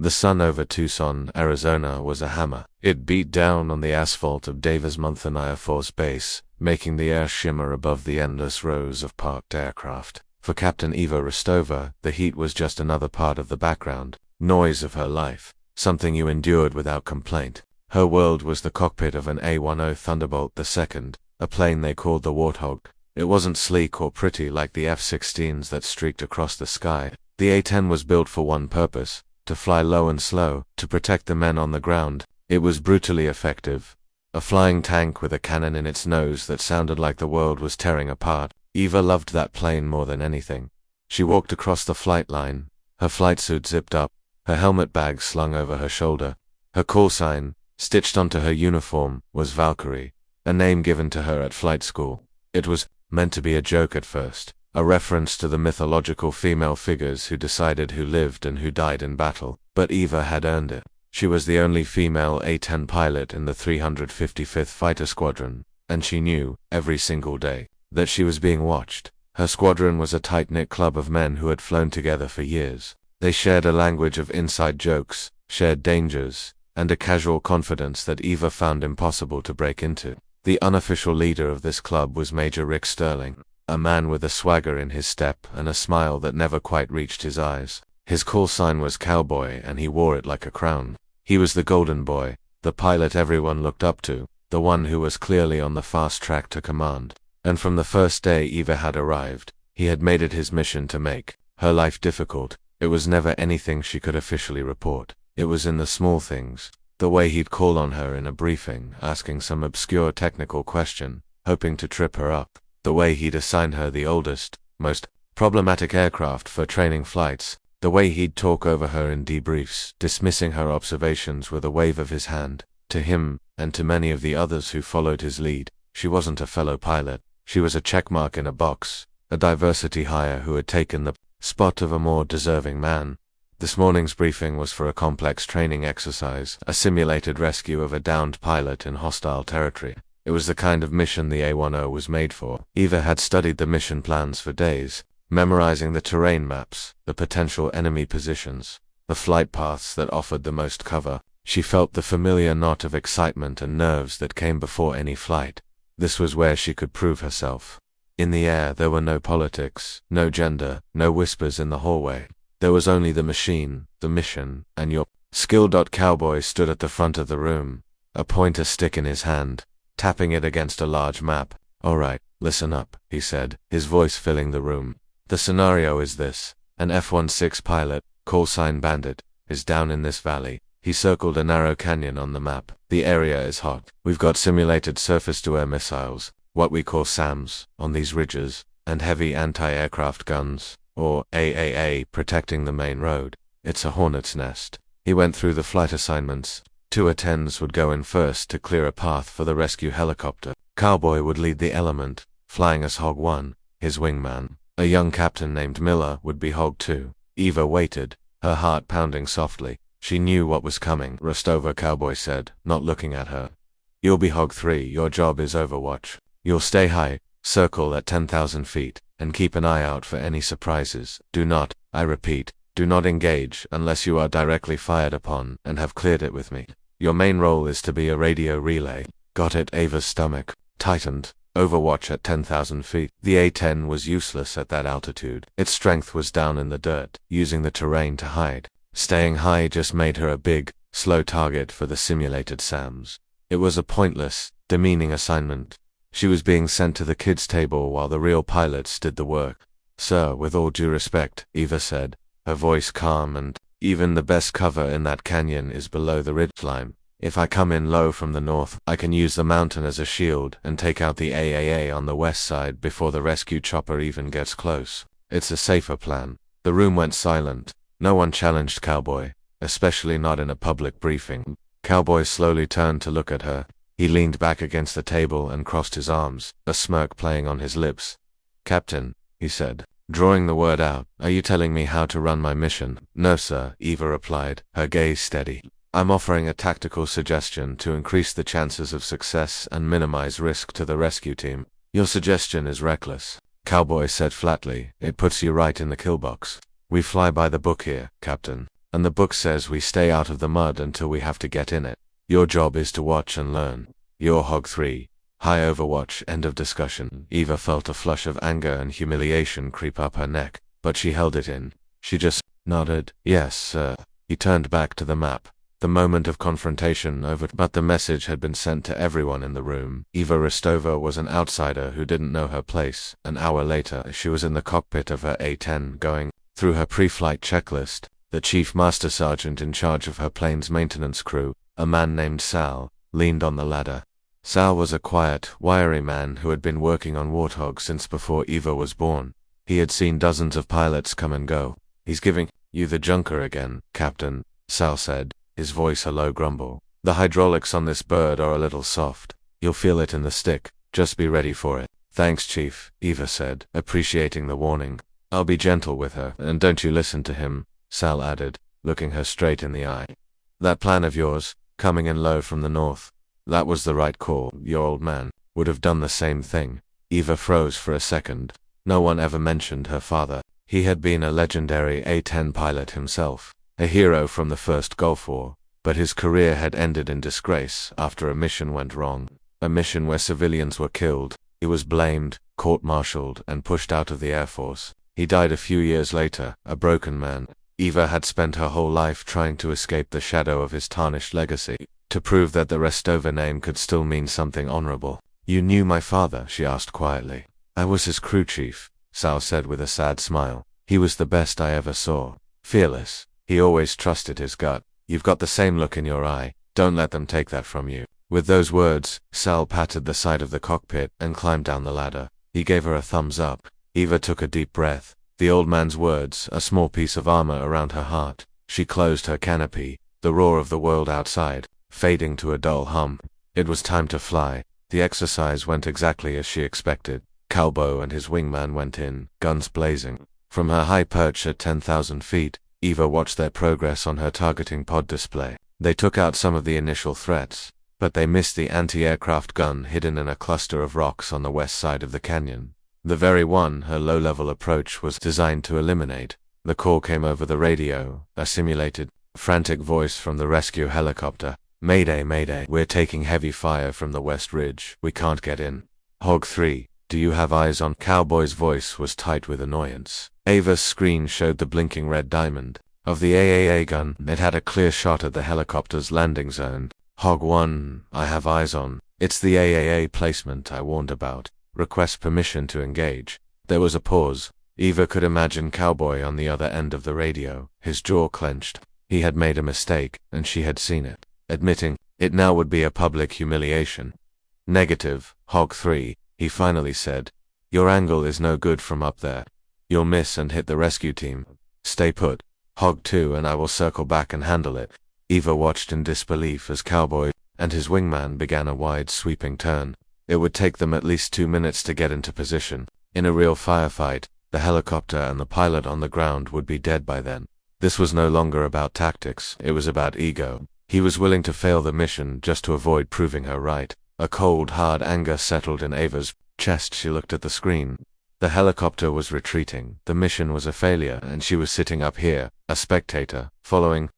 The sun over Tucson, Arizona was a hammer. It beat down on the asphalt of Davis Monthan Air Force Base, making the air shimmer above the endless rows of parked aircraft. For Captain Eva Rostova, the heat was just another part of the background noise of her life, something you endured without complaint. Her world was the cockpit of an A-10 Thunderbolt II, a plane they called the Warthog. It wasn't sleek or pretty like the F-16s that streaked across the sky. The A-10 was built for one purpose: to fly low and slow, to protect the men on the ground. It was brutally effective. A flying tank with a cannon in its nose that sounded like the world was tearing apart. Eva loved that plane more than anything. She walked across the flight line, her flight suit zipped up, her helmet bag slung over her shoulder. Her call sign, stitched onto her uniform, was Valkyrie, a name given to her at flight school. It was meant to be a joke at first, a reference to the mythological female figures who decided who lived and who died in battle. But Eva had earned it. She was the only female A-10 pilot in the 355th Fighter Squadron, and she knew, every single day, that she was being watched. Her squadron was a tight-knit club of men who had flown together for years. They shared a language of inside jokes, shared dangers, and a casual confidence that Eva found impossible to break into. The unofficial leader of this club was Major Rick Sterling, a man with a swagger in his step and a smile that never quite reached his eyes. His call sign was Cowboy, and he wore it like a crown. He was the golden boy, the pilot everyone looked up to, the one who was clearly on the fast track to command. And from the first day Eva had arrived, he had made it his mission to make her life difficult. It was never anything she could officially report. It was in the small things. The way he'd call on her in a briefing, asking some obscure technical question, hoping to trip her up. The way he'd assign her the oldest, most problematic aircraft for training flights. The way he'd talk over her in debriefs, dismissing her observations with a wave of his hand. To him, and to many of the others who followed his lead, she wasn't a fellow pilot. She was a checkmark in a box, a diversity hire who had taken the spot of a more deserving man. This morning's briefing was for a complex training exercise, a simulated rescue of a downed pilot in hostile territory. It was the kind of mission the A-10 was made for. Eva had studied the mission plans for days, memorizing the terrain maps, the potential enemy positions, the flight paths that offered the most cover. She felt the familiar knot of excitement and nerves that came before any flight. This was where she could prove herself. In the air there were no politics, no gender, no whispers in the hallway. There was only the machine, the mission, and your skill. Cowboy stood at the front of the room, a pointer stick in his hand, tapping it against a large map. "All right, listen up," he said, his voice filling the room. "The scenario is this. An F-16 pilot, call sign Bandit, is down in this valley." He circled a narrow canyon on the map. "The area is hot. We've got simulated surface-to-air missiles, what we call SAMs, on these ridges, and heavy anti-aircraft guns, or AAA, protecting the main road. It's a hornet's nest." He went through the flight assignments. 2 A-10s would go in first to clear a path for the rescue helicopter. Cowboy would lead the element, flying as Hog 1, his wingman. A young captain named Miller would be Hog 2. Eva waited, her heart pounding softly. She knew what was coming. "Rostova," Cowboy said, not looking at her. "You'll be Hog 3, your job is Overwatch. You'll stay high, circle at 10,000 feet, and keep an eye out for any surprises. Do not, I repeat, do not engage unless you are directly fired upon and have cleared it with me. Your main role is to be a radio relay." "Got it." Ava's stomach tightened. Overwatch at 10,000 feet. The A-10 was useless at that altitude. Its strength was down in the dirt, using the terrain to hide. Staying high just made her a big, slow target for the simulated SAMs. It was a pointless, demeaning assignment. She was being sent to the kids' table while the real pilots did the work. "Sir, with all due respect," Eva said, her voice calm, "and even the best cover in that canyon is below the ridgeline. If I come in low from the north, I can use the mountain as a shield and take out the AAA on the west side before the rescue chopper even gets close. It's a safer plan." The room went silent. No one challenged Cowboy, especially not in a public briefing. Cowboy slowly turned to look at her. He leaned back against the table and crossed his arms, a smirk playing on his lips. "Captain," he said, drawing the word out, "are you telling me how to run my mission?" "No, sir," Eva replied, her gaze steady. "I'm offering a tactical suggestion to increase the chances of success and minimize risk to the rescue team." "Your suggestion is reckless," Cowboy said flatly. "It puts you right in the kill box." "We fly by the book here, Captain. and the book says we stay out of the mud until we have to get in it. Your job is to watch and learn. You're Hog 3. High Overwatch. End of discussion. Eva felt a flush of anger and humiliation creep up her neck, but she held it in. She just nodded. Yes, sir. He turned back to the map. The moment of confrontation over, but the message had been sent to everyone in the room. Eva Rostova was an outsider who didn't know her place. An hour later, she was in the cockpit of her A-10 going through her pre-flight checklist. The chief master sergeant in charge of her plane's maintenance crew, a man named Sal, leaned on the ladder. Sal was a quiet, wiry man who had been working on Warthog since before Eva was born. He had seen dozens of pilots come and go. He's giving you the junker again, Captain, Sal said, his voice a low grumble. The hydraulics on this bird are a little soft. You'll feel it in the stick. Just be ready for it. Thanks, Chief, Eva said, appreciating the warning. I'll be gentle with her, and don't you listen to him, Sal added, looking her straight in the eye. That plan of yours, coming in low from the north, that was the right call. Your old man would have done the same thing. Eva froze for a second. No one ever mentioned her father. He had been a legendary A-10 pilot himself, a hero from the First Gulf War, but his career had ended in disgrace after a mission went wrong, a mission where civilians were killed. He was blamed, court-martialed, and pushed out of the Air Force. He died a few years later, a broken man. Eva had spent her whole life trying to escape the shadow of his tarnished legacy, to prove that the Rostova name could still mean something honorable. You knew my father? She asked quietly. I was his crew chief, Sal said with a sad smile. He was the best I ever saw. Fearless. He always trusted his gut. You've got the same look in your eye. Don't let them take that from you. With those words, Sal patted the side of the cockpit and climbed down the ladder. He gave her a thumbs up. Eva took a deep breath. The old man's words, a small piece of armor around her heart. She closed her canopy, the roar of the world outside, fading to a dull hum. It was time to fly. The exercise went exactly as she expected. Calbo and his wingman went in, guns blazing. From her high perch at 10,000 feet, Eva watched their progress on her targeting pod display. They took out some of the initial threats, but they missed the anti-aircraft gun hidden in a cluster of rocks on the west side of the canyon. The very one her low-level approach was designed to eliminate. The call came over the radio, a simulated, frantic voice from the rescue helicopter. Mayday, mayday, we're taking heavy fire from the West Ridge. We can't get in. Hog 3, do you have eyes on? Cowboy's voice was tight with annoyance. Ava's screen showed the blinking red diamond of the AAA gun. It had a clear shot at the helicopter's landing zone. Hog 1, I have eyes on. It's the AAA placement I warned about. Request permission to engage. There was a pause. Eva could imagine Cowboy on the other end of the radio, his jaw clenched. He had made a mistake, and she had seen it. Admitting it now would be a public humiliation. Negative, Hog 3, he finally said. Your angle is no good from up there. You'll miss and hit the rescue team. Stay put. Hog 2 and I will circle back and handle it. Eva watched in disbelief as Cowboy and his wingman began a wide sweeping turn. It would take them at least 2 minutes to get into position. In a real firefight, the helicopter and the pilot on the ground would be dead by then. This was no longer about tactics, it was about ego. He was willing to fail the mission just to avoid proving her right. A cold, hard anger settled in Ava's chest. She looked at the screen. The helicopter was retreating, the mission was a failure, and she was sitting up here, a spectator, following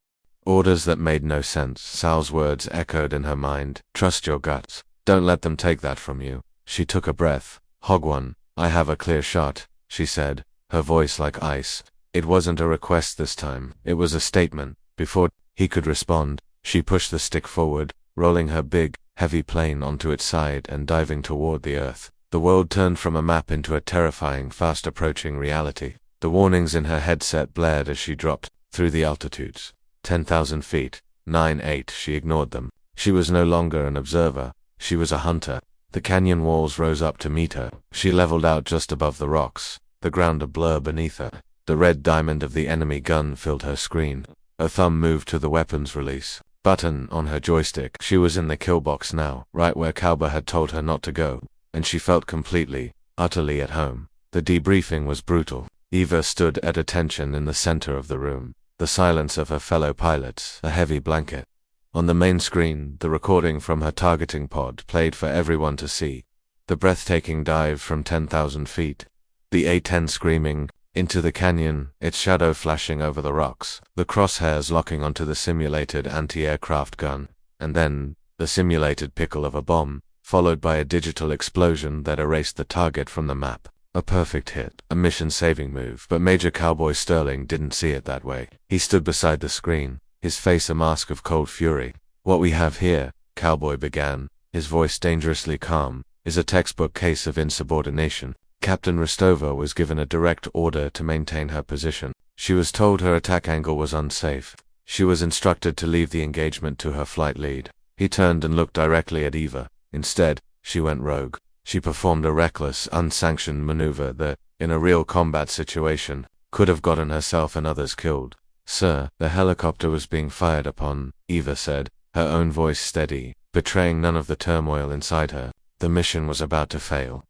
orders that made no sense. Sal's words echoed in her mind. Trust your guts. Don't let them take that from you. She took a breath. Hog 1, I have a clear shot, she said, her voice like ice. It wasn't a request this time, it was a statement. Before he could respond, she pushed the stick forward, rolling her big, heavy plane onto its side and diving toward the earth. The world turned from a map into a terrifying, fast-approaching reality. The warnings in her headset blared as she dropped through the altitudes. 10,000 feet, 9-8, she ignored them. She was no longer an observer, she was a hunter. The canyon walls rose up to meet her. She leveled out just above the rocks, the ground a blur beneath her. The red diamond of the enemy gun filled her screen. Her thumb moved to the weapons release button on her joystick. She was in the kill box now, right where Kalber had told her not to go, and she felt completely, utterly at home. The debriefing was brutal. Eva stood at attention in the center of the room, the silence of her fellow pilots, a heavy blanket. On the main screen, the recording from her targeting pod played for everyone to see. The breathtaking dive from 10,000 feet. The A-10 screaming, into the canyon, its shadow flashing over the rocks, the crosshairs locking onto the simulated anti-aircraft gun, and then the simulated pickle of a bomb, followed by a digital explosion that erased the target from the map. A perfect hit, a mission-saving move, but Major Cowboy Sterling didn't see it that way. He stood beside the screen, his face a mask of cold fury. "What we have here," Cowboy began, his voice dangerously calm, "is a textbook case of insubordination. Captain Rostova was given a direct order to maintain her position. She was told her attack angle was unsafe. She was instructed to leave the engagement to her flight lead." He turned and looked directly at Eva. "Instead, she went rogue. She performed a reckless, unsanctioned maneuver that, in a real combat situation, could have gotten herself and others killed." "Sir, the helicopter was being fired upon," Eva said, her own voice steady, betraying none of the turmoil inside her. "The mission was about to fail.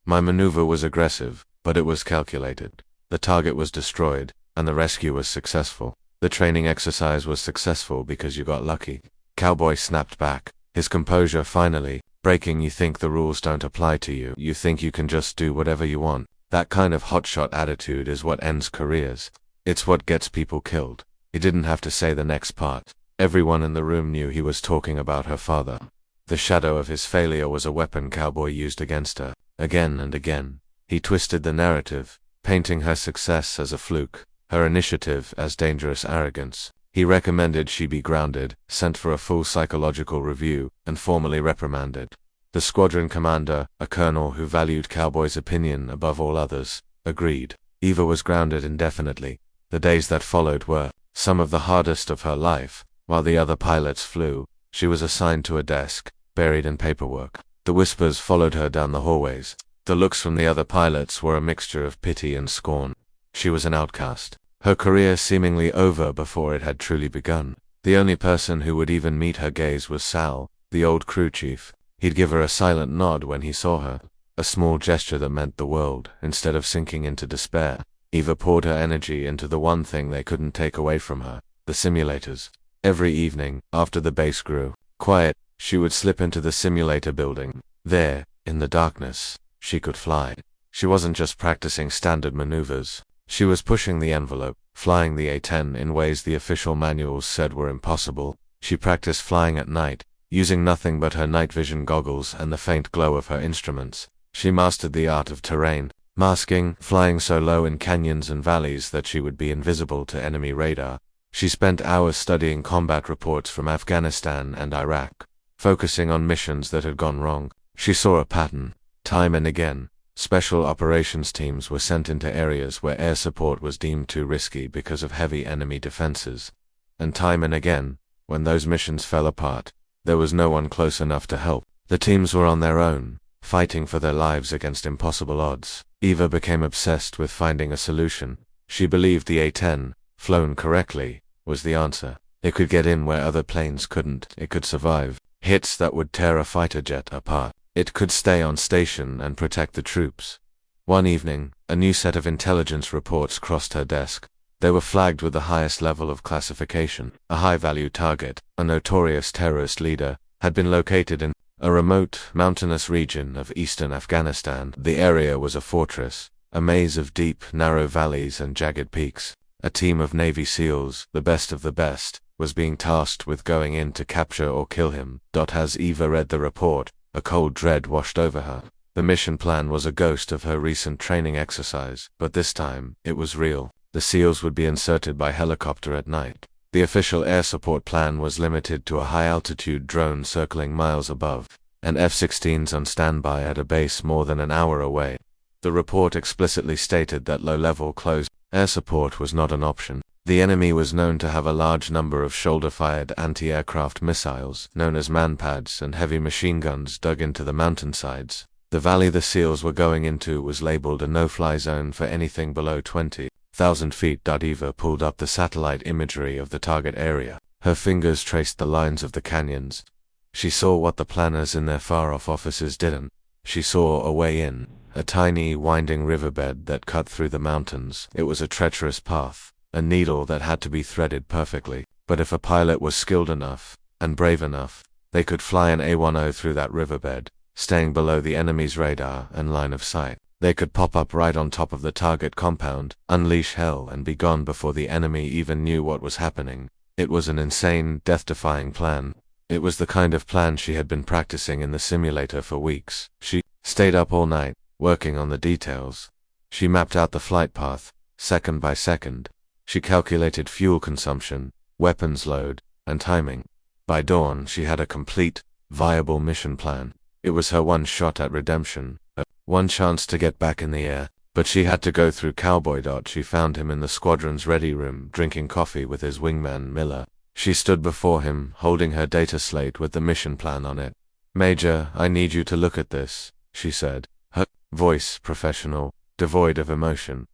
My maneuver was aggressive, but it was calculated. The target was destroyed, and the rescue was successful. The training exercise was successful because you got lucky." Cowboy snapped back, his composure finally breaking. "You think the rules don't apply to you. You think you can just do whatever you want. That kind of hotshot attitude is what ends careers. It's what gets people killed." He didn't have to say the next part. Everyone in the room knew he was talking about her father. The shadow of his failure was a weapon Cowboy used against her. Again and again, he twisted the narrative, painting her success as a fluke, her initiative as dangerous arrogance. He recommended she be grounded, sent for a full psychological review, and formally reprimanded. The squadron commander, a colonel who valued Cowboy's opinion above all others, agreed. Eva was grounded indefinitely. The days that followed were some of the hardest of her life. While the other pilots flew, she was assigned to a desk, buried in paperwork. The whispers followed her down the hallways. The looks from the other pilots were a mixture of pity and scorn. She was an outcast, her career seemingly over before it had truly begun. The only person who would even meet her gaze was Sal, the old crew chief. He'd give her a silent nod when he saw her, a small gesture that meant the world. Instead of sinking into despair, Eva poured her energy into the one thing they couldn't take away from her, the simulators. Every evening, after the base grew quiet, she would slip into the simulator building. There, in the darkness, she could fly. She wasn't just practicing standard maneuvers. She was pushing the envelope, flying the A-10 in ways the official manuals said were impossible. She practiced flying at night, using nothing but her night vision goggles and the faint glow of her instruments. She mastered the art of terrain, masking, flying so low in canyons and valleys that she would be invisible to enemy radar. She spent hours studying combat reports from Afghanistan and Iraq, focusing on missions that had gone wrong. She saw a pattern. Time and again, special operations teams were sent into areas where air support was deemed too risky because of heavy enemy defenses. And time and again, when those missions fell apart, there was no one close enough to help. The teams were on their own, fighting for their lives against impossible odds. Eva became obsessed with finding a solution. She believed the A-10, flown correctly, was the answer. It could get in where other planes couldn't. It could survive hits that would tear a fighter jet apart. It could stay on station and protect the troops. One evening, a new set of intelligence reports crossed her desk. They were flagged with the highest level of classification. A high-value target, a notorious terrorist leader, had been located in a remote, mountainous region of eastern Afghanistan. The area was a fortress, a maze of deep, narrow valleys and jagged peaks. A team of Navy SEALs, the best of the best, was being tasked with going in to capture or kill him. As Eva read the report, a cold dread washed over her. The mission plan was a ghost of her recent training exercise, but this time, it was real. The SEALs would be inserted by helicopter at night. The official air support plan was limited to a high-altitude drone circling miles above, and F-16s on standby at a base more than an hour away. The report explicitly stated that low-level close air support was not an option. The enemy was known to have a large number of shoulder-fired anti-aircraft missiles, known as manpads, and heavy machine guns dug into the mountainsides. The valley the SEALs were going into was labeled a no-fly zone for anything below 20,000 feet. Eva pulled up the satellite imagery of the target area. Her fingers traced the lines of the canyons. She saw what the planners in their far-off offices didn't. She saw a way in, a tiny, winding riverbed that cut through the mountains. It was a treacherous path, a needle that had to be threaded perfectly. But if a pilot was skilled enough, and brave enough, they could fly an A-10 through that riverbed, staying below the enemy's radar and line of sight. They could pop up right on top of the target compound, unleash hell, and be gone before the enemy even knew what was happening. It was an insane, death-defying plan. It was the kind of plan she had been practicing in the simulator for weeks. She stayed up all night, working on the details. She mapped out the flight path, second by second. She calculated fuel consumption, weapons load, and timing. By dawn, she had a complete, viable mission plan. It was her one shot at redemption, one chance to get back in the air. But she had to go through Cowboy. She found him in the squadron's ready room, drinking coffee with his wingman, Miller. She stood before him, holding her data slate with the mission plan on it. "Major, I need you to look at this," she said, her voice professional, devoid of emotion.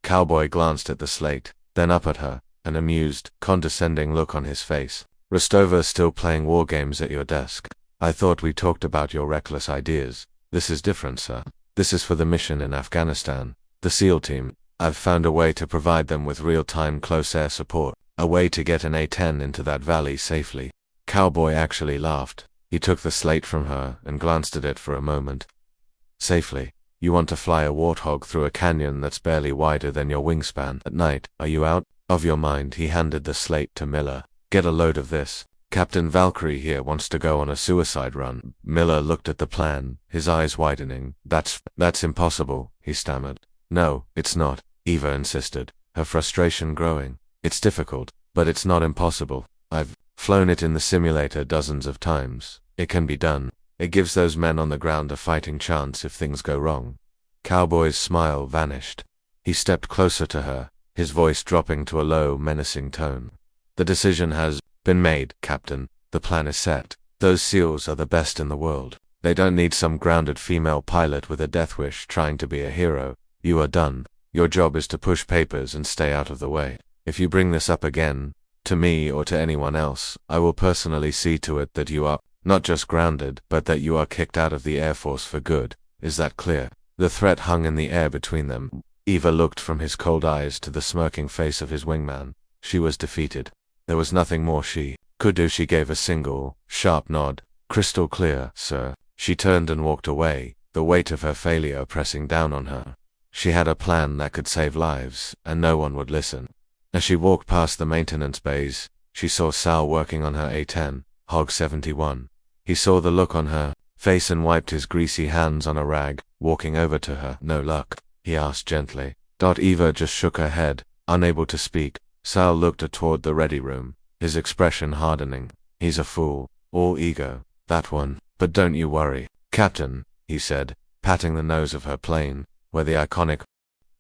Cowboy glanced at the slate, then up at her, an amused, condescending look on his face. "Rostova still playing war games at your desk. I thought we talked about your reckless ideas. This is different, sir. This is for the mission in Afghanistan. The SEAL team. I've found a way to provide them with real-time close air support. A way to get an A-10 into that valley safely." Cowboy actually laughed. He took the slate from her and glanced at it for a moment. "Safely? You want to fly a Warthog through a canyon that's barely wider than your wingspan at night? Are you out of your mind?" He handed the slate to Miller. "Get a load of this. Captain Valkyrie here wants to go on a suicide run." Miller looked at the plan, his eyes widening. That's impossible," he stammered. "No, it's not," Eva insisted, her frustration growing. "It's difficult, but it's not impossible. I've flown it in the simulator dozens of times. It can be done. It gives those men on the ground a fighting chance if things go wrong." Cowboy's smile vanished. He stepped closer to her, his voice dropping to a low, menacing tone. "The decision has been made, Captain. The plan is set. Those SEALs are the best in the world. They don't need some grounded female pilot with a death wish trying to be a hero. You are done. Your job is to push papers and stay out of the way. If you bring this up again, to me or to anyone else, I will personally see to it that you are not just grounded, but that you are kicked out of the Air Force for good. Is that clear?" The threat hung in the air between them. Eva looked from his cold eyes to the smirking face of his wingman. She was defeated. There was nothing more she could do. She gave a single, sharp nod. "Crystal clear, sir." She turned and walked away, the weight of her failure pressing down on her. She had a plan that could save lives, and no one would listen. As she walked past the maintenance bays, she saw Sal working on her A-10, Hog 71. He saw the look on her face and wiped his greasy hands on a rag, walking over to her. "No luck?" he asked gently. Eva just shook her head, unable to speak. Sal looked toward the ready room, his expression hardening. "He's a fool, all ego, that one. But don't you worry, Captain," he said, patting the nose of her plane, where the iconic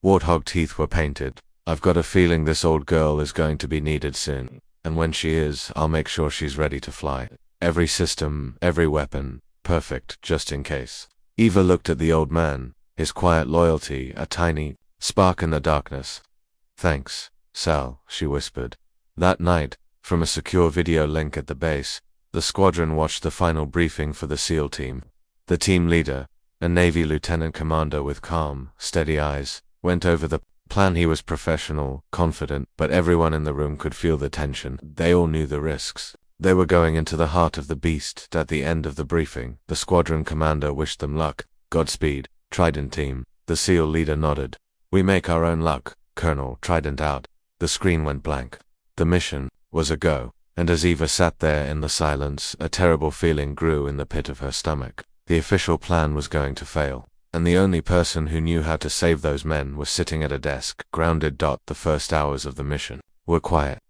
warthog teeth were painted. "I've got a feeling this old girl is going to be needed soon, and when she is, I'll make sure she's ready to fly. Every system, every weapon, perfect, just in case." Eva looked at the old man, his quiet loyalty a tiny spark in the darkness. "Thanks, Sal," she whispered. That night, from a secure video link at the base, the squadron watched the final briefing for the SEAL team. The team leader, a Navy lieutenant commander with calm, steady eyes, went over the plan. He was professional, confident, but everyone in the room could feel the tension. They all knew the risks. They were going into the heart of the beast. At the end of the briefing, the squadron commander wished them luck. "Godspeed, Trident team." The SEAL leader nodded. "We make our own luck, Colonel." Trident out. The screen went blank. The mission was a go, and as Eva sat there in the silence, a terrible feeling grew in the pit of her stomach. The official plan was going to fail, and the only person who knew how to save those men was sitting at a desk, grounded. The first hours of the mission were quiet.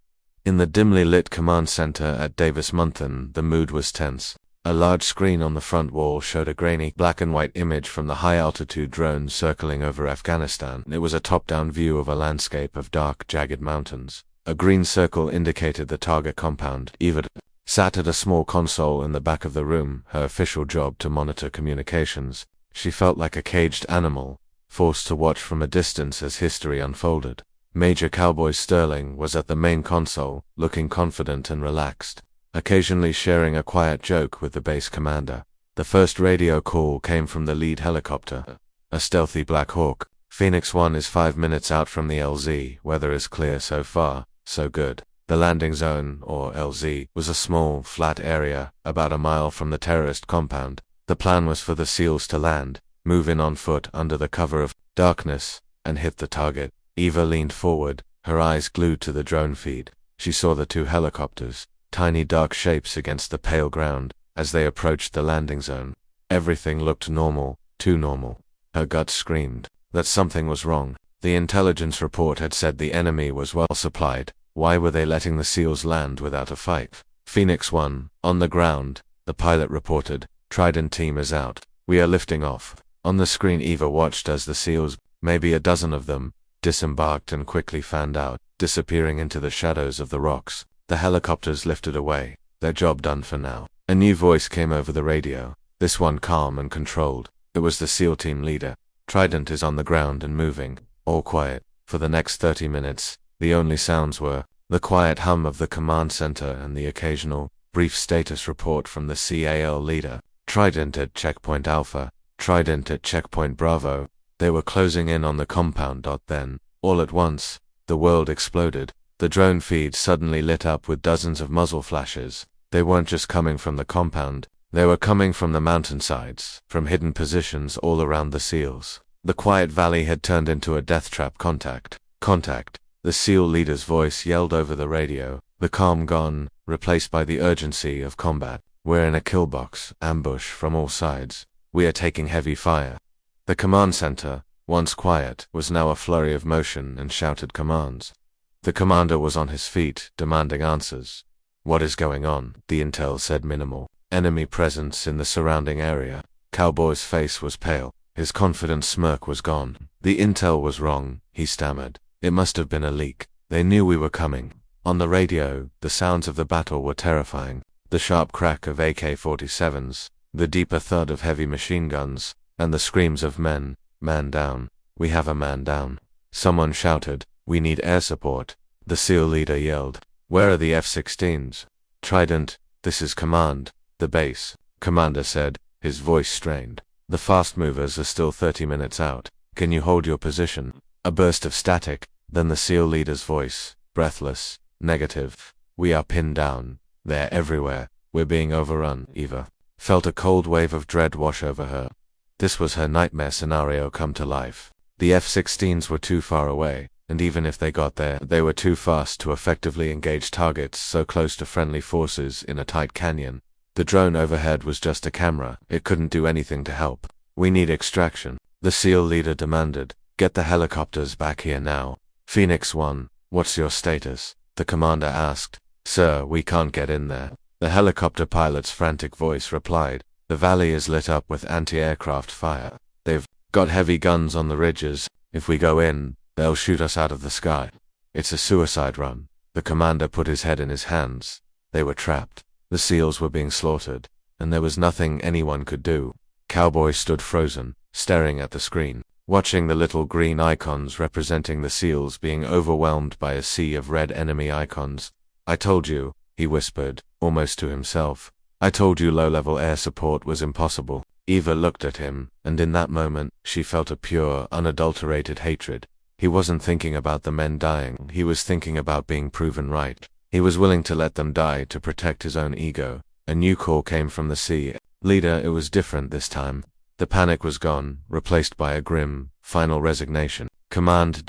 In the dimly lit command center at Davis-Monthan, the mood was tense. A large screen on the front wall showed a grainy black and white image from the high-altitude drone circling over Afghanistan. It was a top-down view of a landscape of dark, jagged mountains. A green circle indicated the target compound. Eva sat at a small console in the back of the room, her official job to monitor communications. She felt like a caged animal, forced to watch from a distance as history unfolded. Major Cowboy Sterling was at the main console, looking confident and relaxed, occasionally sharing a quiet joke with the base commander. The first radio call came from the lead helicopter, a stealthy Black Hawk. "Phoenix 1 is 5 minutes out from the LZ. Weather is clear so far, so good." The landing zone, or LZ, was a small, flat area, about a mile from the terrorist compound. The plan was for the SEALs to land, move in on foot under the cover of darkness, and hit the target. Eva leaned forward, her eyes glued to the drone feed. She saw the two helicopters, tiny dark shapes against the pale ground, as they approached the landing zone. Everything looked normal, too normal. Her gut screamed that something was wrong. The intelligence report had said the enemy was well supplied. Why were they letting the SEALs land without a fight? Phoenix 1, on the ground, the pilot reported. Trident team is out. We are lifting off. On the screen Eva watched as the SEALs, maybe a dozen of them, disembarked and quickly fanned out, disappearing into the shadows of the rocks. The helicopters lifted away, their job done for now. A new voice came over the radio, this one calm and controlled. It was the SEAL team leader. Trident is on the ground and moving. All quiet. For the next 30 minutes, the only sounds were the quiet hum of the command center and the occasional, brief status report from the CAL leader. Trident at checkpoint Alpha. Trident at checkpoint Bravo. They were closing in on the compound. Then, all at once, the world exploded. The drone feed suddenly lit up with dozens of muzzle flashes. They weren't just coming from the compound. They were coming from the mountainsides, from hidden positions all around the SEALs. The quiet valley had turned into a death trap. Contact. Contact. The SEAL leader's voice yelled over the radio, the calm gone, replaced by the urgency of combat. We're in a kill box, ambush from all sides. We are taking heavy fire. The command center, once quiet, was now a flurry of motion and shouted commands. The commander was on his feet, demanding answers. What is going on? The intel said minimal. Enemy presence in the surrounding area. Cowboy's face was pale. His confident smirk was gone. The intel was wrong, he stammered. It must have been a leak. They knew we were coming. On the radio, the sounds of the battle were terrifying. The sharp crack of AK-47s, the deeper thud of heavy machine guns, and the screams of men. Man down. We have a man down. Someone shouted, we need air support. The SEAL leader yelled, where are the F-16s? Trident, this is command. The base, commander said, his voice strained. The fast movers are still 30 minutes out. Can you hold your position? A burst of static, then the SEAL leader's voice, breathless, negative. We are pinned down. They're everywhere. We're being overrun. Eva felt a cold wave of dread wash over her. This was her nightmare scenario come to life. The F-16s were too far away, and even if they got there, they were too fast to effectively engage targets so close to friendly forces in a tight canyon. The drone overhead was just a camera. It couldn't do anything to help. We need extraction. The SEAL leader demanded. Get the helicopters back here now. Phoenix 1, what's your status? The commander asked. Sir, we can't get in there. The helicopter pilot's frantic voice replied. The valley is lit up with anti-aircraft fire. They've got heavy guns on the ridges. If we go in, they'll shoot us out of the sky. It's a suicide run. The commander put his head in his hands. They were trapped. The SEALs were being slaughtered, and there was nothing anyone could do. Cowboy stood frozen, staring at the screen, watching the little green icons representing the SEALs being overwhelmed by a sea of red enemy icons. I told you, he whispered, almost to himself. I told you low-level air support was impossible. Eva looked at him, and in that moment, she felt a pure, unadulterated hatred. He wasn't thinking about the men dying, he was thinking about being proven right. He was willing to let them die to protect his own ego. A new call came from the SEAL leader. It was different this time. The panic was gone, replaced by a grim, final resignation. Command...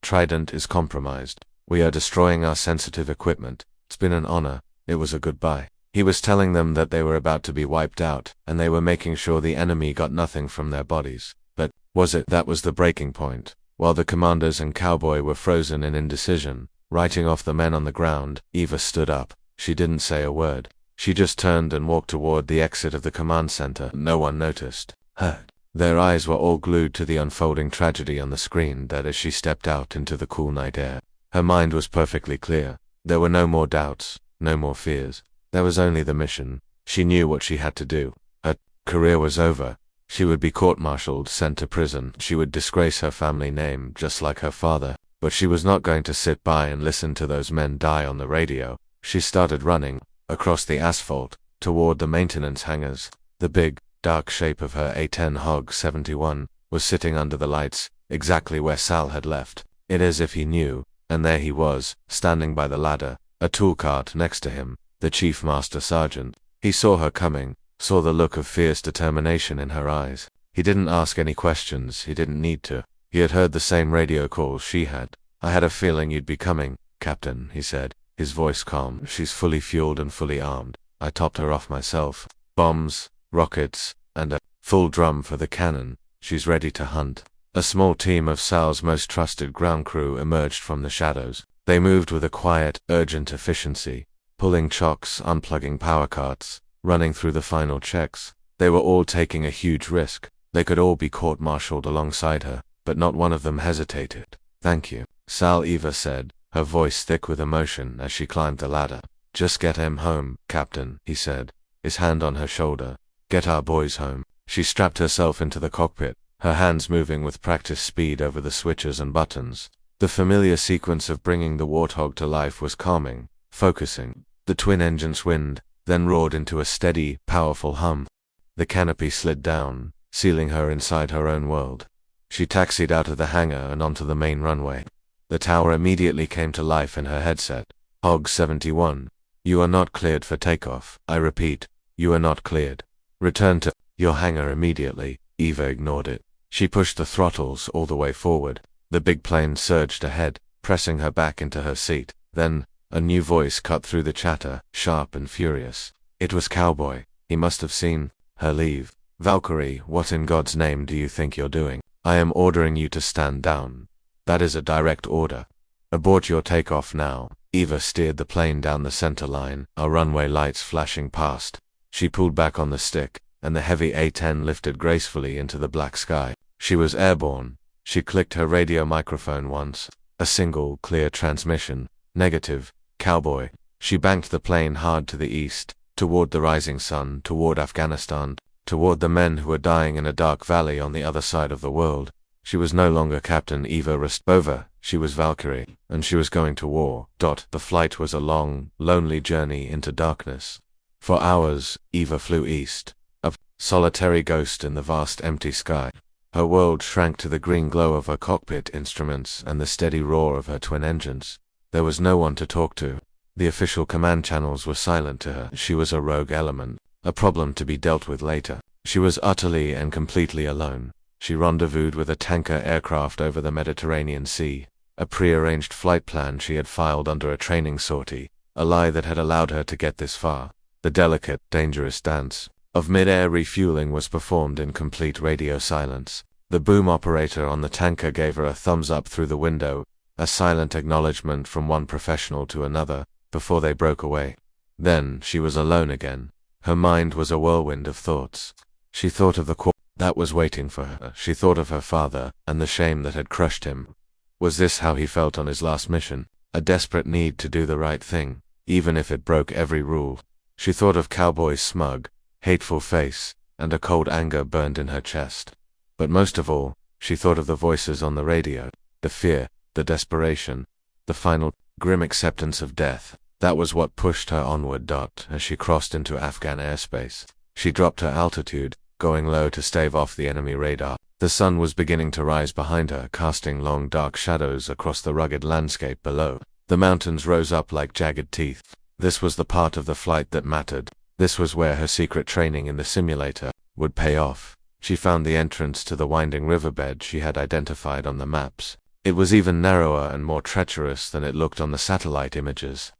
Trident is compromised. We are destroying our sensitive equipment. It's been an honor. It was a goodbye. He was telling them that they were about to be wiped out, and they were making sure the enemy got nothing from their bodies. But, was it? That was the breaking point. While the commanders and Cowboy were frozen in indecision, writing off the men on the ground, Eva stood up. She didn't say a word. She just turned and walked toward the exit of the command center. No one noticed her. Their eyes were all glued to the unfolding tragedy on the screen that as she stepped out into the cool night air. Her mind was perfectly clear. There were no more doubts, no more fears. There was only the mission. She knew what she had to do. Her career was over. She would be court-martialed, sent to prison. She would disgrace her family name, just like her father. But she was not going to sit by and listen to those men die on the radio. She started running, across the asphalt, toward the maintenance hangars. The big, dark shape of her A-10 Hog 71 was sitting under the lights, exactly where Sal had left. It as if he knew, and there he was, standing by the ladder, a tool cart next to him, the Chief Master Sergeant. He saw her coming, saw the look of fierce determination in her eyes. He didn't ask any questions, he didn't need to. He had heard the same radio calls she had. "I had a feeling you'd be coming, Captain," he said, his voice calm. "She's fully fueled and fully armed. I topped her off myself. Bombs, rockets, and a full drum for the cannon. She's ready to hunt." A small team of Sal's most trusted ground crew emerged from the shadows. They moved with a quiet, urgent efficiency, pulling chocks, unplugging power carts, running through the final checks. They were all taking a huge risk. They could all be court-martialed alongside her, but not one of them hesitated. "Thank you," Sal Eva said, her voice thick with emotion as she climbed the ladder. "Just get him home, Captain," he said, his hand on her shoulder. "Get our boys home." She strapped herself into the cockpit, her hands moving with practiced speed over the switches and buttons. The familiar sequence of bringing the Warthog to life was calming, focusing. The twin engines whined, then roared into a steady, powerful hum. The canopy slid down, sealing her inside her own world. She taxied out of the hangar and onto the main runway. The tower immediately came to life in her headset. "Hog 71. You are not cleared for takeoff. I repeat, you are not cleared. Return to your hangar immediately." Eva ignored it. She pushed the throttles all the way forward. The big plane surged ahead, pressing her back into her seat. Then, a new voice cut through the chatter, sharp and furious. It was Cowboy. He must have seen her leave. "Valkyrie, what in God's name do you think you're doing? I am ordering you to stand down. That is a direct order. Abort your takeoff now." Eva steered the plane down the center line, our runway lights flashing past. She pulled back on the stick, and the heavy A-10 lifted gracefully into the black sky. She was airborne. She clicked her radio microphone once. A single, clear transmission. "Negative, Cowboy." She banked the plane hard to the east, toward the rising sun, toward Afghanistan, toward the men who were dying in a dark valley on the other side of the world. She was no longer Captain Eva Rostova, she was Valkyrie, and she was going to war. The flight was a long, lonely journey into darkness. For hours, Eva flew east, a solitary ghost in the vast empty sky. Her world shrank to the green glow of her cockpit instruments and the steady roar of her twin engines. There was no one to talk to. The official command channels were silent to her. She was a rogue element, a problem to be dealt with later. She was utterly and completely alone. She rendezvoused with a tanker aircraft over the Mediterranean Sea, a prearranged flight plan she had filed under a training sortie, a lie that had allowed her to get this far. The delicate, dangerous dance of mid-air refueling was performed in complete radio silence. The boom operator on the tanker gave her a thumbs up through the window, a silent acknowledgement from one professional to another, before they broke away. Then she was alone again. Her mind was a whirlwind of thoughts. She thought of the corpse that was waiting for her. She thought of her father, and the shame that had crushed him. Was this how he felt on his last mission? A desperate need to do the right thing, even if it broke every rule. She thought of Cowboy's smug, hateful face, and a cold anger burned in her chest. But most of all, she thought of the voices on the radio, the fear, the desperation, the final, grim acceptance of death. That was what pushed her onward. As she crossed into Afghan airspace, she dropped her altitude, going low to stave off the enemy radar. The sun was beginning to rise behind her, casting long dark shadows across the rugged landscape below. The mountains rose up like jagged teeth. This was the part of the flight that mattered. This was where her secret training in the simulator would pay off. She found the entrance to the winding riverbed she had identified on the maps. It was even narrower and more treacherous than it looked on the satellite images.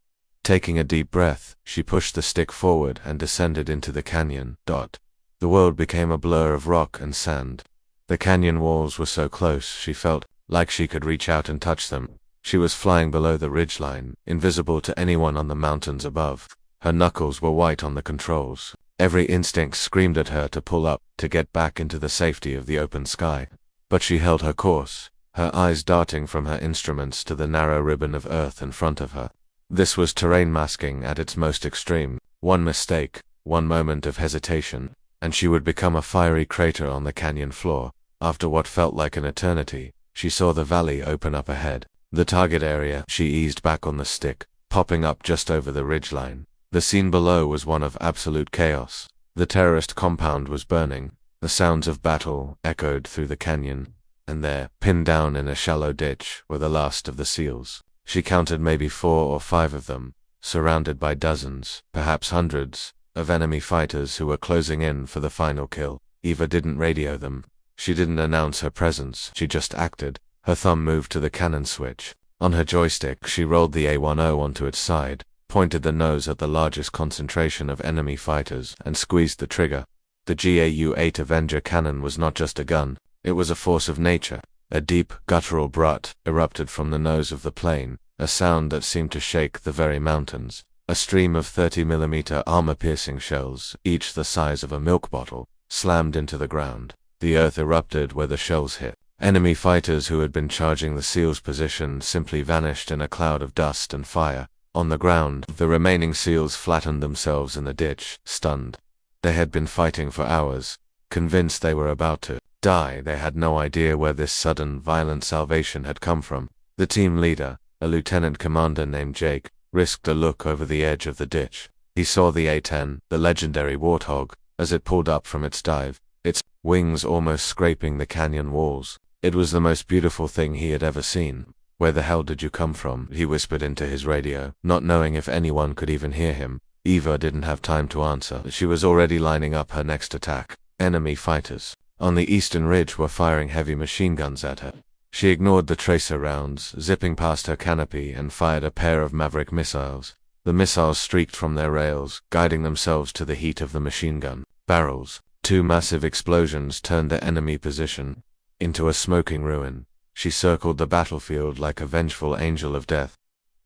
Taking a deep breath, she pushed the stick forward and descended into the canyon. The world became a blur of rock and sand. The canyon walls were so close she felt like she could reach out and touch them. She was flying below the ridgeline, invisible to anyone on the mountains above. Her knuckles were white on the controls. Every instinct screamed at her to pull up, to get back into the safety of the open sky. But she held her course, her eyes darting from her instruments to the narrow ribbon of earth in front of her. This was terrain masking at its most extreme. One mistake, one moment of hesitation, and she would become a fiery crater on the canyon floor. After what felt like an eternity, she saw the valley open up ahead. The target area. She eased back on the stick, popping up just over the ridgeline. The scene below was one of absolute chaos. The terrorist compound was burning. The sounds of battle echoed through the canyon, and there, pinned down in a shallow ditch, were the last of the SEALs. She counted maybe 4 or 5 of them, surrounded by dozens, perhaps hundreds, of enemy fighters who were closing in for the final kill. Eva didn't radio them. She didn't announce her presence, she just acted. Her thumb moved to the cannon switch. On her joystick, she rolled the A-10 onto its side, pointed the nose at the largest concentration of enemy fighters, and squeezed the trigger. The GAU-8 Avenger cannon was not just a gun, it was a force of nature. A deep, guttural brut erupted from the nose of the plane, a sound that seemed to shake the very mountains. A stream of 30mm armor-piercing shells, each the size of a milk bottle, slammed into the ground. The earth erupted where the shells hit. Enemy fighters who had been charging the SEALs' position simply vanished in a cloud of dust and fire. On the ground, the remaining SEALs flattened themselves in the ditch, stunned. They had been fighting for hours, convinced they were about to die. They had no idea where this sudden, violent salvation had come from. The team leader, a lieutenant commander named Jake, risked a look over the edge of the ditch. He saw the A-10, the legendary Warthog, as it pulled up from its dive, its wings almost scraping the canyon walls. It was the most beautiful thing he had ever seen. "Where the hell did you come from?" he whispered into his radio, not knowing if anyone could even hear him. Eva didn't have time to answer. She was already lining up her next attack. Enemy fighters on the eastern ridge were firing heavy machine guns at her. She ignored the tracer rounds, zipping past her canopy, and fired a pair of Maverick missiles. The missiles streaked from their rails, guiding themselves to the heat of the machine gun barrels. Two massive explosions turned the enemy position into a smoking ruin. She circled the battlefield like a vengeful angel of death.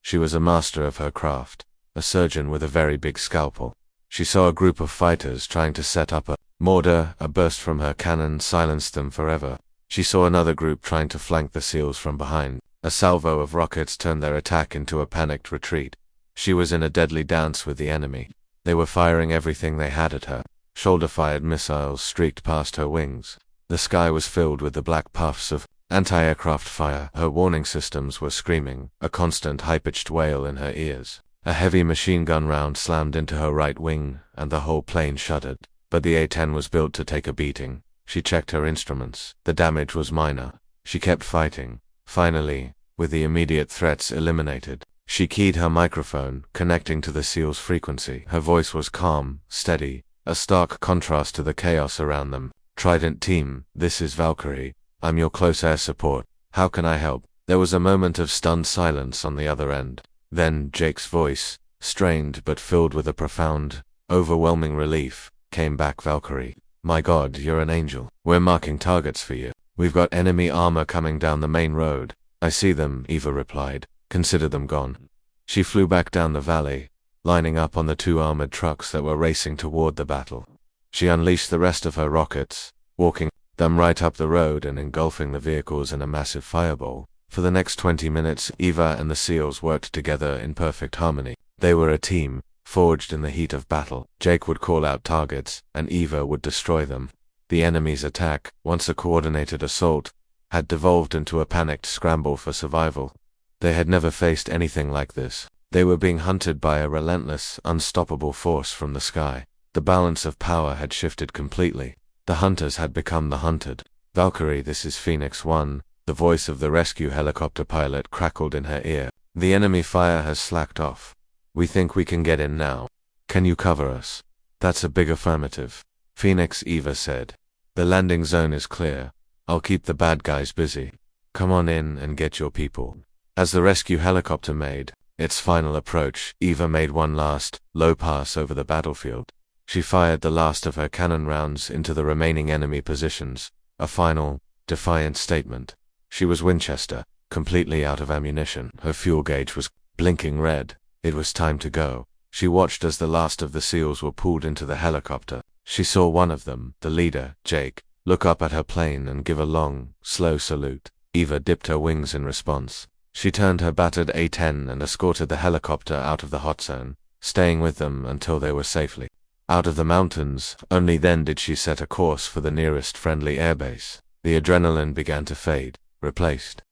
She was a master of her craft, a surgeon with a very big scalpel. She saw a group of fighters trying to set up a mortar. A burst from her cannon silenced them forever. She saw another group trying to flank the SEALs from behind. A salvo of rockets turned their attack into a panicked retreat. She was in a deadly dance with the enemy. They were firing everything they had at her. Shoulder-fired missiles streaked past her wings. The sky was filled with the black puffs of anti-aircraft fire. Her warning systems were screaming, a constant high-pitched wail in her ears. A heavy machine gun round slammed into her right wing, and the whole plane shuddered. But the A-10 was built to take a beating. She checked her instruments. The damage was minor. She kept fighting. Finally, with the immediate threats eliminated, she keyed her microphone, connecting to the SEAL's frequency. Her voice was calm, steady, a stark contrast to the chaos around them. "Trident Team, this is Valkyrie. I'm your close air support. How can I help?" There was a moment of stunned silence on the other end. Then Jake's voice, strained but filled with a profound, overwhelming relief, came back. "Valkyrie, my God, you're an angel. We're marking targets for you. We've got enemy armor coming down the main road." "I see them," Eva replied. "Consider them gone." She flew back down the valley, lining up on the two armored trucks that were racing toward the battle. She unleashed the rest of her rockets, walking them right up the road and engulfing the vehicles in a massive fireball. For the next 20 minutes, Eva and the SEALs worked together in perfect harmony. They were a team, forged in the heat of battle. Jake would call out targets, and Eva would destroy them. The enemy's attack, once a coordinated assault, had devolved into a panicked scramble for survival. They had never faced anything like this. They were being hunted by a relentless, unstoppable force from the sky. The balance of power had shifted completely. The hunters had become the hunted. "Valkyrie, this is Phoenix 1, the voice of the rescue helicopter pilot crackled in her ear. "The enemy fire has slacked off. We think we can get in now. Can you cover us?" "That's a big affirmative." "Phoenix," Eva said. "The landing zone is clear. I'll keep the bad guys busy. Come on in and get your people." As the rescue helicopter made its final approach, Eva made one last, low pass over the battlefield. She fired the last of her cannon rounds into the remaining enemy positions, a final, defiant statement. She was Winchester, completely out of ammunition. Her fuel gauge was blinking red. It was time to go. She watched as the last of the SEALs were pulled into the helicopter. She saw one of them, the leader, Jake, look up at her plane and give a long, slow salute. Eva dipped her wings in response. She turned her battered A-10 and escorted the helicopter out of the hot zone, staying with them until they were safely out of the mountains. Only then did she set a course for the nearest friendly airbase. The adrenaline began to fade, replaced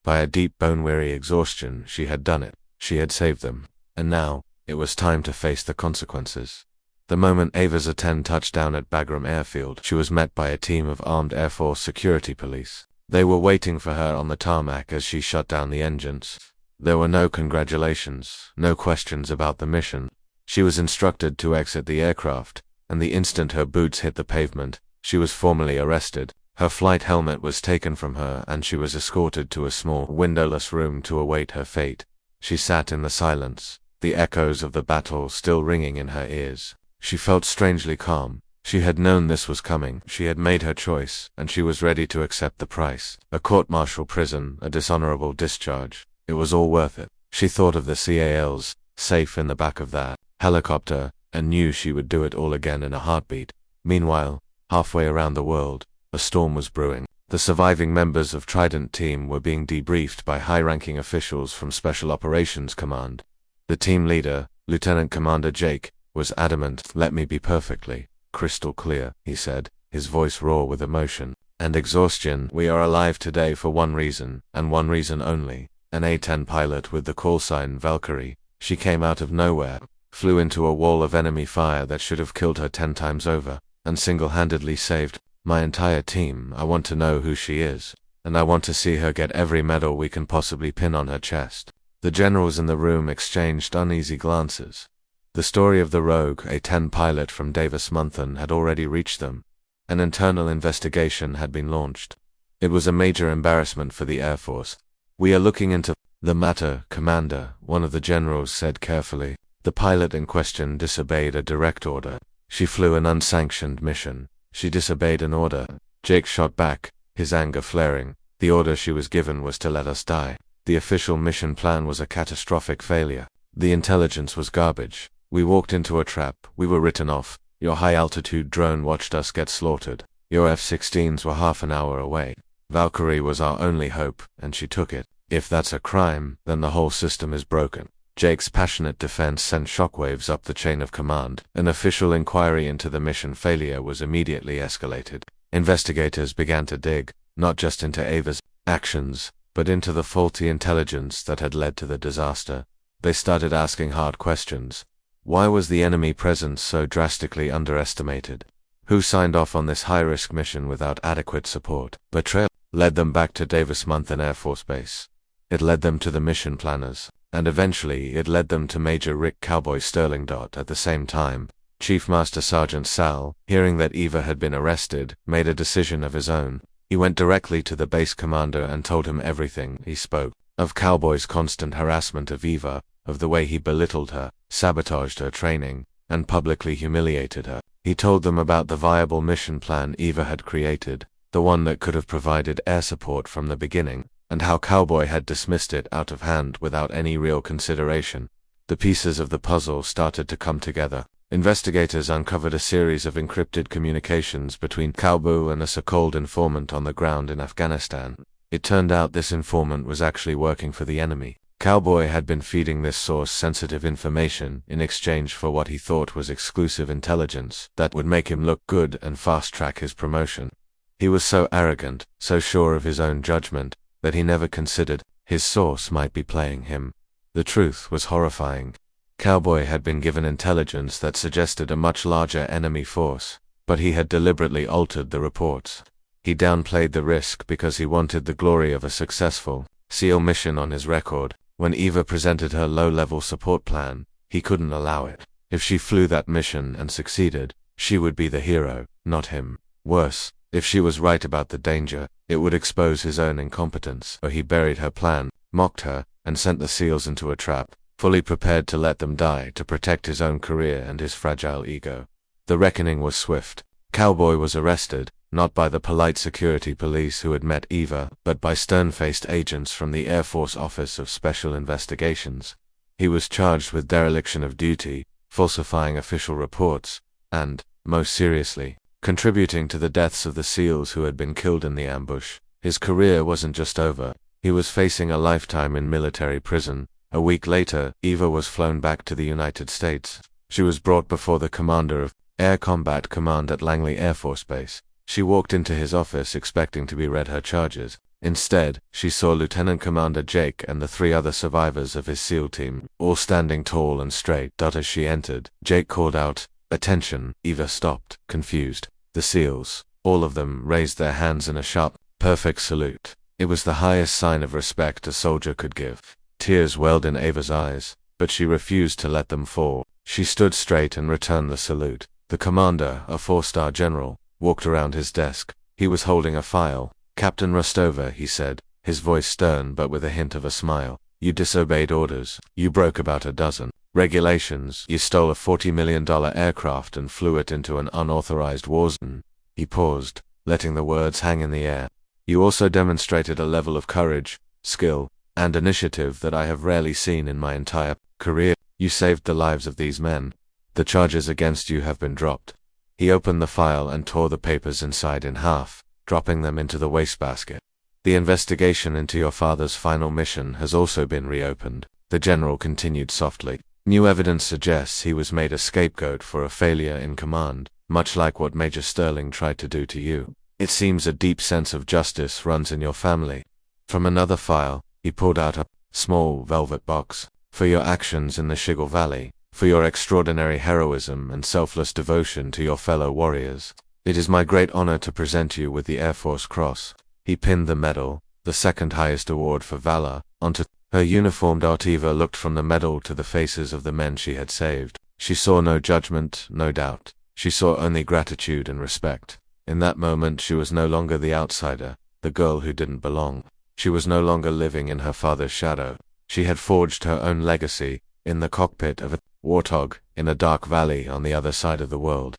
by a deep bone-weary exhaustion. She had done it. She had saved them. And now, it was time to face the consequences. The moment Eva's A-10 touched down at Bagram Airfield, she was met by a team of armed Air Force security police. They were waiting for her on the tarmac as she shut down the engines. There were no congratulations, no questions about the mission. She was instructed to exit the aircraft, and the instant her boots hit the pavement, She was formally arrested. Her flight helmet was taken from her and she was escorted to a small, windowless room to await her fate. She sat in the silence, the echoes of the battle still ringing in her ears. She felt strangely calm. She had known this was coming. She had made her choice, and she was ready to accept the price. A court-martial prison, a dishonorable discharge. It was all worth it. She thought of the CALs, safe in the back of that helicopter, and knew she would do it all again in a heartbeat. Meanwhile, halfway around the world, a storm was brewing. The surviving members of Trident Team were being debriefed by high-ranking officials from Special Operations Command. The team leader, Lieutenant Commander Jake, was adamant. "Let me be perfectly crystal clear," he said, his voice raw with emotion and exhaustion. "We are alive today for one reason, and one reason only. An A-10 pilot with the call sign Valkyrie. She came out of nowhere, flew into a wall of enemy fire that should have killed her 10 times over, and single-handedly saved my entire team. I want to know who she is, and I want to see her get every medal we can possibly pin on her chest." The generals in the room exchanged uneasy glances. The story of the rogue A-10 pilot from 10’s had already reached them. An internal investigation had been launched. It was a major embarrassment for the Air Force. "We are looking into the matter, Commander," one of the generals said carefully. The pilot in question disobeyed a direct order. She flew an unsanctioned mission. She disobeyed an order. Jake shot back, his anger flaring. "The order she was given was to let us die. The official mission plan was a catastrophic failure. The intelligence was garbage. We walked into a trap. We were written off. Your high-altitude drone watched us get slaughtered. Your F-16s were half an hour away. Valkyrie was our only hope, and she took it. If that's a crime, then the whole system is broken." Jake's passionate defense sent shockwaves up the chain of command. An official inquiry into the mission failure was immediately escalated. Investigators began to dig, not just into Ava's actions, but into the faulty intelligence that had led to the disaster. They started asking hard questions. Why was the enemy presence so drastically underestimated? Who signed off on this high-risk mission without adequate support? Betrayal led them back to 10’s Air Force Base. It led them to the mission planners, and eventually it led them to Major Rick Cowboy Sterling. At the same time, Chief Master Sergeant Sal, hearing that Eva had been arrested, made a decision of his own. He went directly to the base commander and told him everything. He spoke of Cowboy's constant harassment of Eva, of the way he belittled her, sabotaged her training, and publicly humiliated her. He told them about the viable mission plan Eva had created, the one that could have provided air support from the beginning, and how Cowboy had dismissed it out of hand without any real consideration. The pieces of the puzzle started to come together. Investigators uncovered a series of encrypted communications between Cowboy and a so-called informant on the ground in Afghanistan. It turned out this informant was actually working for the enemy. Cowboy had been feeding this source sensitive information in exchange for what he thought was exclusive intelligence that would make him look good and fast-track his promotion. He was so arrogant, so sure of his own judgment, that he never considered his source might be playing him. The truth was horrifying. Cowboy had been given intelligence that suggested a much larger enemy force, but he had deliberately altered the reports. He downplayed the risk because he wanted the glory of a successful SEAL mission on his record. When Eva presented her low-level support plan, he couldn't allow it. If she flew that mission and succeeded, she would be the hero, not him. Worse, if she was right about the danger, it would expose his own incompetence. So he buried her plan, mocked her, and sent the SEALs into a trap, fully prepared to let them die to protect his own career and his fragile ego. The reckoning was swift. Cowboy was arrested, not by the polite security police who had met Eva, but by stern-faced agents from the Air Force Office of Special Investigations. He was charged with dereliction of duty, falsifying official reports, and, most seriously, contributing to the deaths of the SEALs who had been killed in the ambush. His career wasn't just over. He was facing a lifetime in military prison. A week later, Eva was flown back to the United States. She was brought before the commander of Air Combat Command at Langley Air Force Base. She walked into his office expecting to be read her charges. Instead, she saw Lieutenant Commander Jake and the 3 other survivors of his SEAL team, all standing tall and straight. As she entered, Jake called out, "Attention!" Eva stopped, confused. The SEALs, all of them, raised their hands in a sharp, perfect salute. It was the highest sign of respect a soldier could give. Tears welled in Ava's eyes, but she refused to let them fall. She stood straight and returned the salute. The commander, a 4-star general, walked around his desk. He was holding a file. "Captain Rostova," he said, his voice stern but with a hint of a smile. "You disobeyed orders. You broke about a dozen regulations. You stole a $40 million aircraft and flew it into an unauthorized war zone." He paused, letting the words hang in the air. "You also demonstrated a level of courage, skill, and initiative that I have rarely seen in my entire career. You saved the lives of these men. The charges against you have been dropped." He opened the file and tore the papers inside in half, dropping them into the wastebasket. "The investigation into your father's final mission has also been reopened," the general continued softly. "New evidence suggests he was made a scapegoat for a failure in command, much like what Major Sterling tried to do to you. It seems a deep sense of justice runs in your family." From another file, he pulled out a small velvet box. "For your actions in the Shigel Valley, for your extraordinary heroism and selfless devotion to your fellow warriors, it is my great honor to present you with the Air Force Cross." He pinned the medal, the second highest award for valor, onto her uniformed. Artiva looked from the medal to the faces of the men she had saved. She saw no judgment, no doubt. She saw only gratitude and respect. In that moment she was no longer the outsider, the girl who didn't belong. She was no longer living in her father's shadow. She had forged her own legacy, in the cockpit of a warthog, in a dark valley on the other side of the world.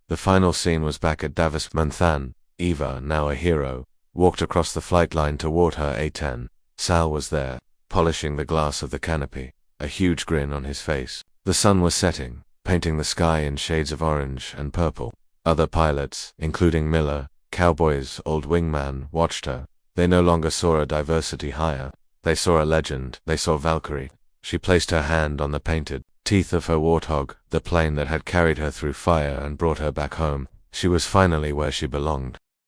The final scene was back at Davis Monthan. Eva, now a hero, walked across the flight line toward her A-10. Sal was there, polishing the glass of the canopy, a huge grin on his face. The sun was setting, painting the sky in shades of orange and purple. Other pilots, including Miller, cowboys, old wingman, watched her. They no longer saw a diversity hire. They saw a legend. They saw Valkyrie. She placed her hand on the painted teeth of her warthog, the plane that had carried her through fire and brought her back home. She was finally where she belonged.